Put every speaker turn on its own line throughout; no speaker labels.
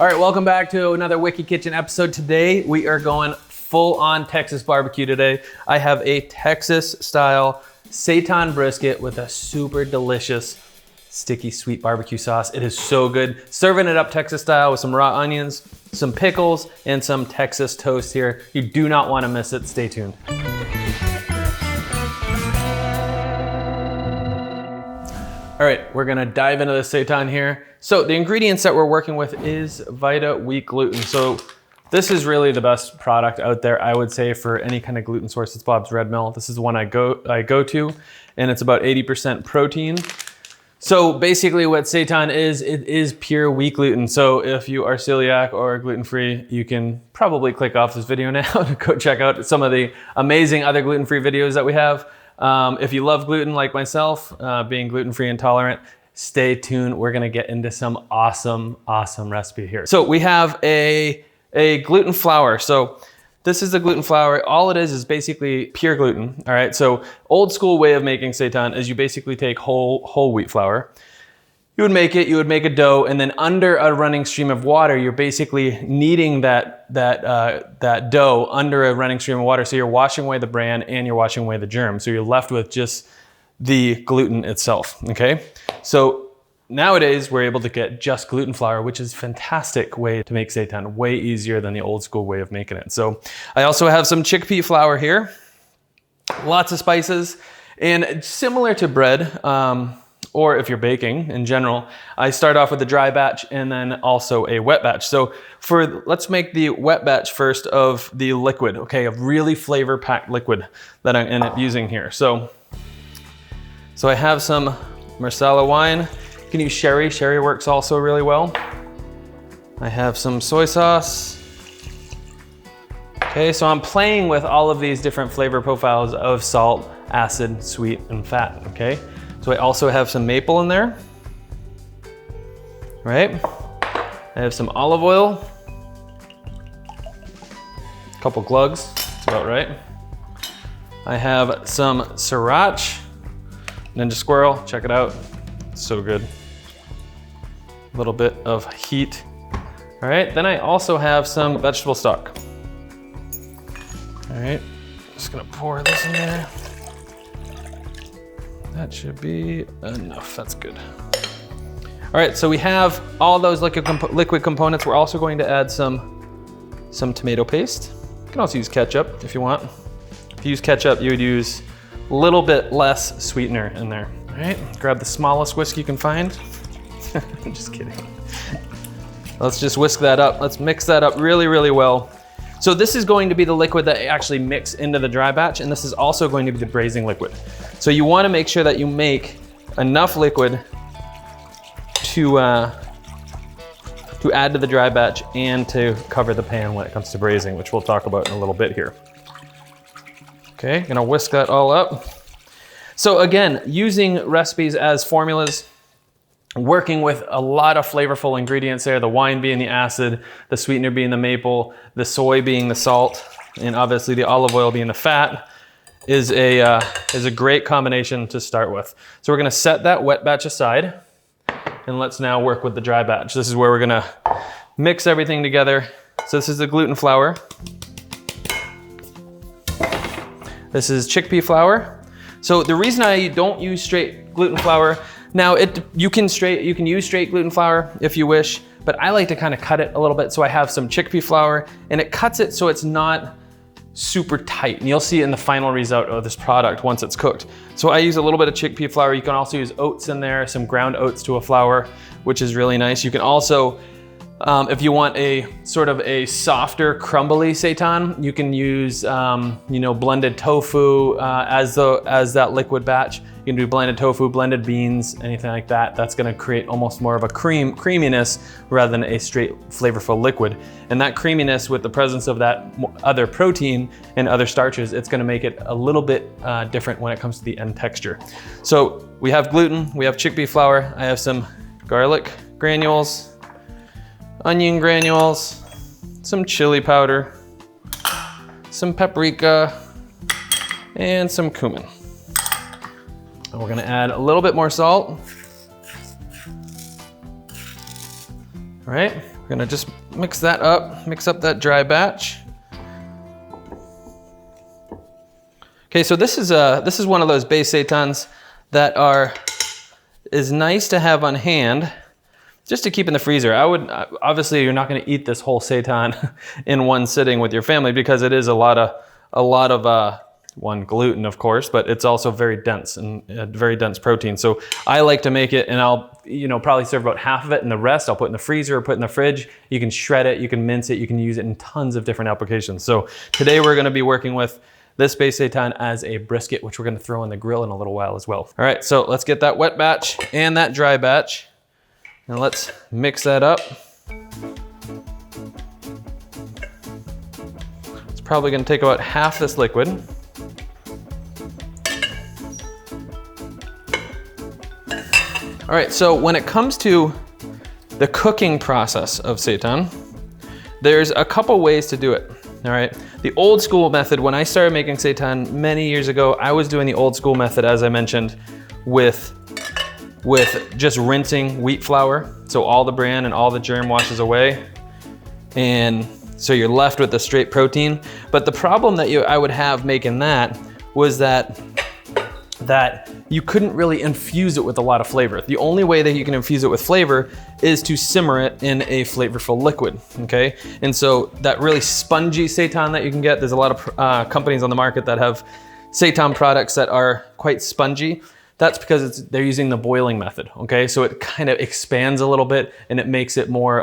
All right, welcome back to another Wiki Kitchen episode. Today, we are going full on Texas barbecue today. I have a Texas style Seitan brisket with a super delicious sticky sweet barbecue sauce. It is so good. Serving it up Texas style with some raw onions, some pickles, and some Texas toast here. You do not want to miss it. Stay tuned. All right, we're gonna dive into the Seitan here. So the ingredients that we're working with is Vita wheat gluten. So this is really the best product out there, I would say, for any kind of gluten source. It's Bob's Red Mill. This is the one I go to, and it's about 80% protein. So basically what Seitan is, it is pure wheat gluten. So if you are celiac or gluten-free, you can probably click off this video now to go check out some of the amazing other gluten-free videos that we have. If you love gluten like myself, being gluten-free intolerant, stay tuned. We're gonna get into some awesome recipe here. So we have a gluten flour. So this is the gluten flour. All it is basically pure gluten, all right? So old school way of making Seitan is you basically take whole wheat flour. You would make a dough, and then under a running stream of water, you're basically kneading that dough under a running stream of water. So you're washing away the bran and you're washing away the germs. So you're left with just the gluten itself, okay? So nowadays we're able to get just gluten flour, which is a fantastic way to make Seitan, way easier than the old school way of making it. So I also have some chickpea flour here, lots of spices, and similar to bread, or if you're baking in general, I start off with a dry batch and then also a wet batch. So let's make the wet batch first of the liquid, okay? A really flavor packed liquid that I end up using here. So I have some MARSALA wine. You can use sherry. Sherry works also really well. I have some soy sauce. Okay, so I'm playing with all of these different flavor profiles of salt, acid, sweet, and fat, okay? So I also have some maple in there, right? I have some olive oil, a couple glugs, that's about right. I have some sriracha, Ninja Squirrel, check it out, it's so good. A little bit of heat. All right, then I also have some vegetable stock. All right, just gonna pour this in there. That should be enough, that's good. All right, so we have all those liquid components. We're also going to add some tomato paste. You can also use ketchup if you want. If you use ketchup, you would use a little bit less sweetener in there. All right, grab the smallest whisk you can find. I'm just kidding. Let's just whisk that up. Let's mix that up really well. So this is going to be the liquid that actually mix into the dry batch, and this is also going to be the braising liquid. So you want to make sure that you make enough liquid to add to the dry batch and to cover the pan when it comes to braising, which we'll talk about in a little bit here. Okay, gonna whisk that all up. So again, using recipes as formulas, working with a lot of flavorful ingredients there, the wine being the acid, the sweetener being the maple, the soy being the salt, and obviously the olive oil being the fat, is a great combination to start with. So we're gonna set that wet batch aside, and let's now work with the dry batch. This is where we're gonna mix everything together. So this is the gluten flour. This is chickpea flour. So the reason I don't use straight gluten flour, now you can use straight gluten flour if you wish, but I like to kind of cut it a little bit. So I have some chickpea flour, and it cuts it so it's not super tight. And you'll see it in the final result of this product once it's cooked. So I use a little bit of chickpea flour. You can also use oats in there, some ground oats to a flour, which is really nice. You can also, if you want a sort of a softer, crumbly Seitan, you can use blended tofu as that liquid batch. You can do blended tofu, blended beans, anything like that. That's gonna create almost more of a creaminess rather than a straight flavorful liquid. And that creaminess with the presence of that other protein and other starches, it's gonna make it a little bit different when it comes to the end texture. So we have gluten, we have chickpea flour, I have some garlic granules, onion granules, some chili powder, some paprika, and some cumin. And we're gonna add a little bit more salt. All right, We're gonna just mix that up, mix up that dry batch. Okay, so this is one of those base seitans that is nice to have on hand just to keep in the freezer. Obviously you're not gonna eat this whole seitan in one sitting with your family because it is a lot of one, gluten, of course, but it's also very dense and very dense protein. So I like to make it, and I'll probably serve about half of it, and the rest I'll put in the freezer or put in the fridge. You can shred it, you can mince it, you can use it in tons of different applications. So today we're gonna be working with this base seitan as a brisket, which we're gonna throw on the grill in a little while as well. All right, so let's get that wet batch and that dry batch, and let's mix that up. It's probably gonna take about half this liquid. All right, so when it comes to the cooking process of seitan, there's a couple ways to do it, all right? The old school method, when I started making seitan many years ago, I was doing the old school method, as I mentioned, with just rinsing wheat flour, so all the bran and all the germ washes away, and so you're left with the straight protein. But the problem that I would have making that was that you couldn't really infuse it with a lot of flavor. The only way that you can infuse it with flavor is to simmer it in a flavorful liquid, okay? And so that really spongy seitan that you can get, there's a lot of companies on the market that have seitan products that are quite spongy. That's because they're using the boiling method, okay? So it kind of expands a little bit and it makes it more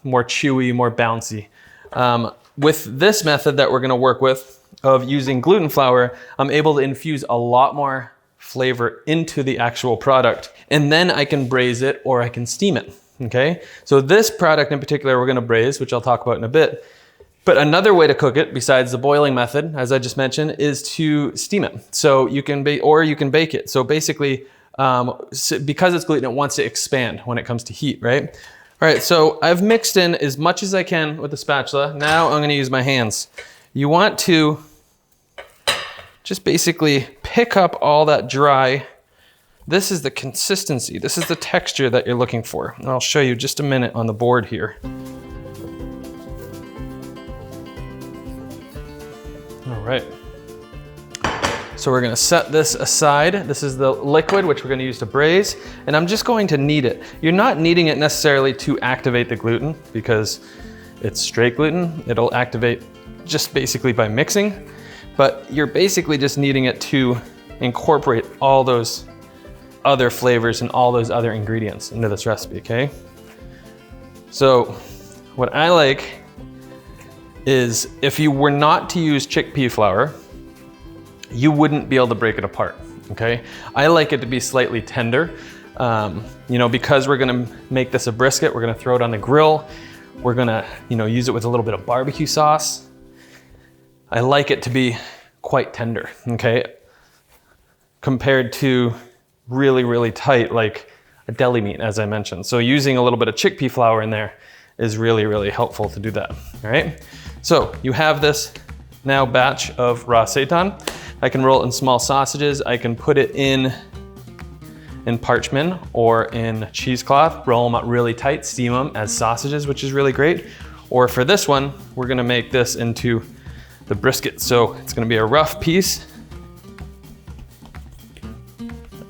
chewy, more bouncy. With this method that we're gonna work with, of using gluten flour, I'm able to infuse a lot more flavor into the actual product, and then I can braise it or I can steam it, okay? So this product in particular we're gonna braise, which I'll talk about in a bit. But another way to cook it, besides the boiling method, as I just mentioned, is to steam it. So you can bake it. So basically, because it's gluten, it wants to expand when it comes to heat, right? All right, so I've mixed in as much as I can with the spatula. Now I'm gonna use my hands. You want to just basically pick up all that dry. This is the consistency, this is the texture that you're looking for. And I'll show you just a minute on the board here. All right. So we're gonna set this aside. This is the liquid which we're gonna use to braise, and I'm just going to knead it. You're not kneading it necessarily to activate the gluten because it's straight gluten. It'll activate just basically by mixing, but you're basically just kneading it to incorporate all those other flavors and all those other ingredients into this recipe, okay? So what I like is if you were not to use chickpea flour, you wouldn't be able to break it apart, okay? I like it to be slightly tender. Because we're gonna make this a brisket, we're gonna throw it on the grill. We're gonna, use it with a little bit of barbecue sauce. I like it to be quite tender, okay? Compared to really, really tight, like a deli meat, as I mentioned. So using a little bit of chickpea flour in there is really, really helpful to do that, all right? So you have this now batch of raw seitan. I can roll it in small sausages. I can put it in parchment or in cheesecloth, roll them out really tight, steam them as sausages, which is really great. Or for this one, we're gonna make this into the brisket. So it's gonna be a rough piece.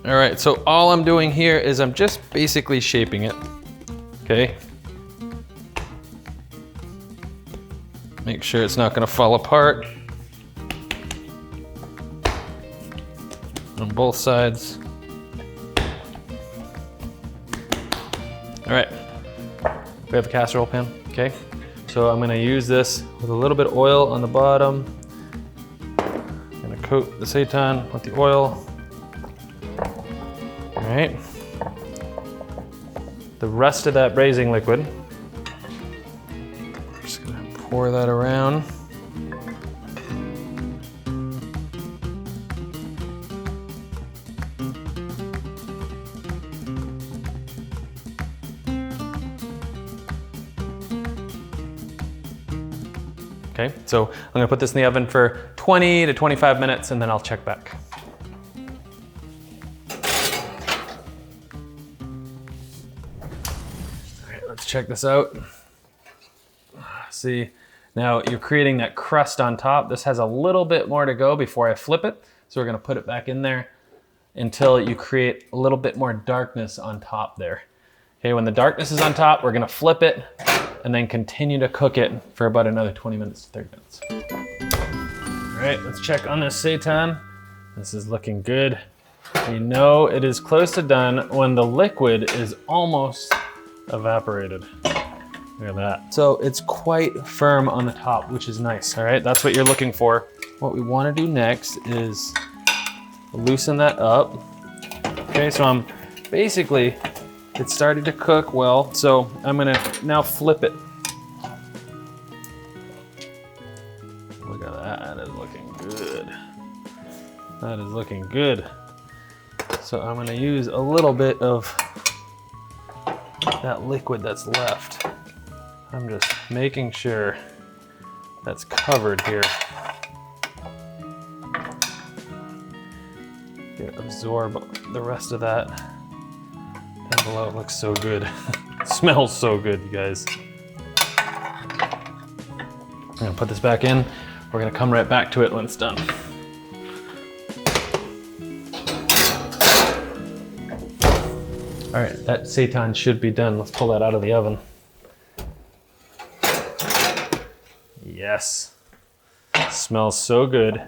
All right, so all I'm doing here is I'm just basically shaping it, okay? Make sure it's not gonna fall apart on both sides. All right, we have a casserole pan, okay? So I'm gonna use this with a little bit of oil on the bottom. I'm gonna coat the seitan with the oil. All right. The rest of that braising liquid, I'm just gonna pour that around. Okay, so I'm gonna put this in the oven for 20 to 25 minutes and then I'll check back. All right, let's check this out. See, now you're creating that crust on top. This has a little bit more to go before I flip it. So we're gonna put it back in there until you create a little bit more darkness on top there. Okay, when the darkness is on top, we're gonna flip it and then continue to cook it for about another 20 minutes to 30 minutes. All right, let's check on this seitan. This is looking good. You know it is close to done when the liquid is almost evaporated. Look at that. So it's quite firm on the top, which is nice, all right? That's what you're looking for. What we wanna do next is loosen that up. Okay, so I'm basically, it's starting to cook well, so I'm gonna now flip it. Look at that, that is looking good. That is looking good. So I'm gonna use a little bit of that liquid that's left. I'm just making sure that's covered here. Absorb the rest of that down below. It looks so good. It smells so good, you guys. I'm gonna put this back in. We're gonna come right back to it when it's done. All right, that seitan should be done. Let's pull that out of the oven. Yes, smells so good.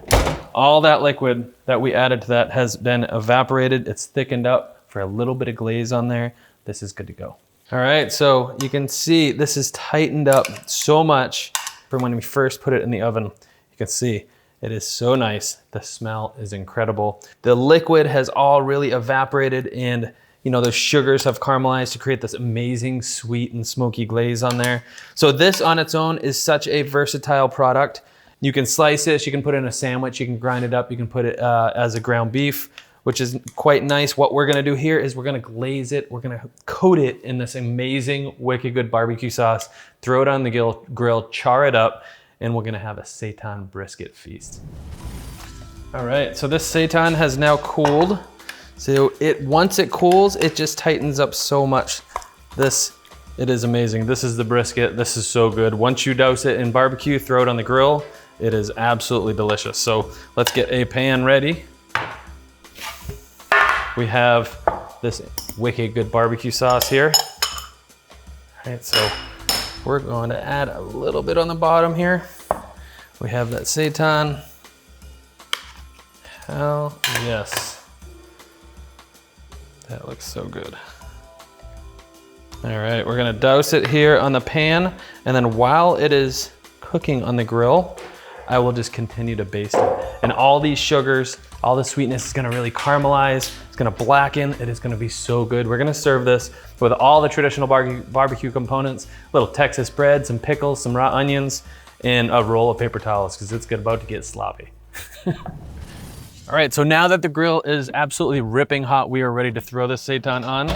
All that liquid that we added to that has been evaporated. It's thickened up for a little bit of glaze on there. This is good to go. All right, so you can see this is tightened up so much from when we first put it in the oven. You can see it is so nice. The smell is incredible. The liquid has all really evaporated, and you know, those sugars have caramelized to create this amazing sweet and smoky glaze on there. So this on its own is such a versatile product. You can slice it, you can put it in a sandwich, you can grind it up, you can put it as a ground beef, which is quite nice. What we're gonna do here is we're gonna glaze it, we're gonna coat it in this amazing, wicked good barbecue sauce, throw it on the grill, char it up, and we're gonna have a seitan brisket feast. All right, so this seitan has now cooled. So once it cools, it just tightens up so much. It is amazing. This is the brisket. This is so good. Once you douse it in barbecue, throw it on the grill. It is absolutely delicious. So let's get a pan ready. We have this wicked good barbecue sauce here. All right, so we're going to add a little bit on the bottom here. We have that seitan. Hell yes. That looks so good. All right, we're gonna douse it here on the pan, and then while it is cooking on the grill, I will just continue to baste it. And all these sugars, all the sweetness is gonna really caramelize, it's gonna blacken, it is gonna be so good. We're gonna serve this with all the traditional barbecue components, little Texas bread, some pickles, some raw onions, and a roll of paper towels, because it's about to get sloppy. All right, so now that the grill is absolutely ripping hot, we are ready to throw this seitan on.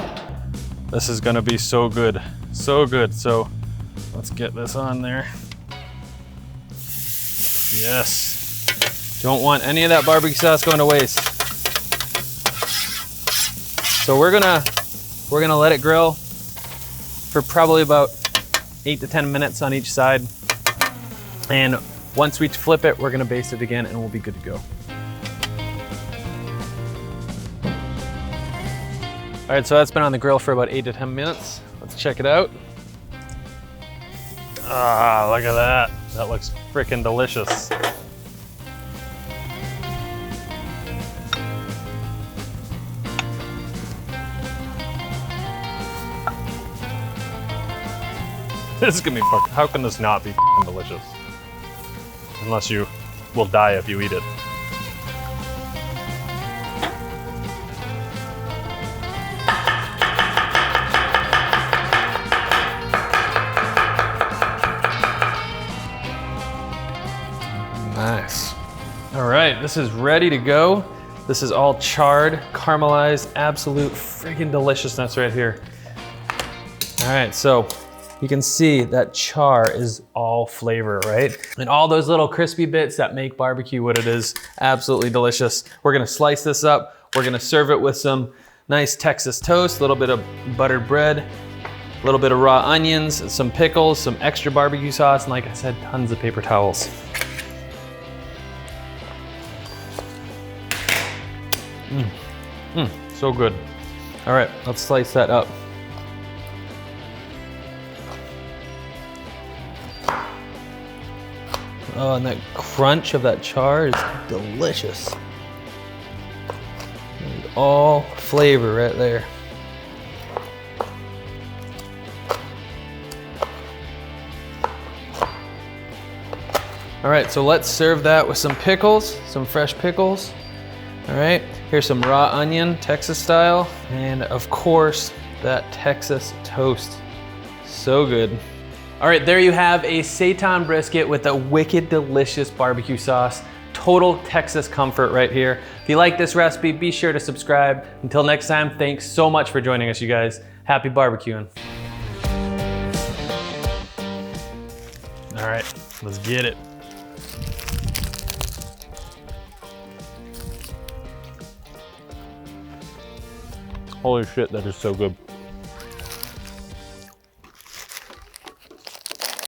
This is gonna be so good, so good. So let's get this on there. Yes. Don't want any of that barbecue sauce going to waste. So we're gonna let it grill for probably about 8 to 10 minutes on each side. And once we flip it, we're gonna baste it again and we'll be good to go. All right, so that's been on the grill for about 8 to 10 minutes. Let's check it out. Ah, look at that. That looks freaking delicious. This is gonna be fucking, how can this not be fucking delicious? Unless you will die if you eat it. Nice. All right, this is ready to go. This is all charred, caramelized, absolute freaking deliciousness right here. All right, so you can see that char is all flavor, right? And all those little crispy bits that make barbecue what it is, absolutely delicious. We're gonna slice this up. We're gonna serve it with some nice Texas toast, a little bit of buttered bread, a little bit of raw onions, some pickles, some extra barbecue sauce, and like I said, tons of paper towels. So good. All right, let's slice that up. Oh, and that crunch of that char is delicious. And all flavor right there. All right, so let's serve that with some pickles, some fresh pickles. All right, here's some raw onion, Texas style, and of course, that Texas toast. So good. All right, there you have a Seitan brisket with a wicked delicious barbecue sauce. Total Texas comfort right here. If you like this recipe, be sure to subscribe. Until next time, thanks so much for joining us, you guys. Happy barbecuing. All right, let's get it. Holy shit, that is so good.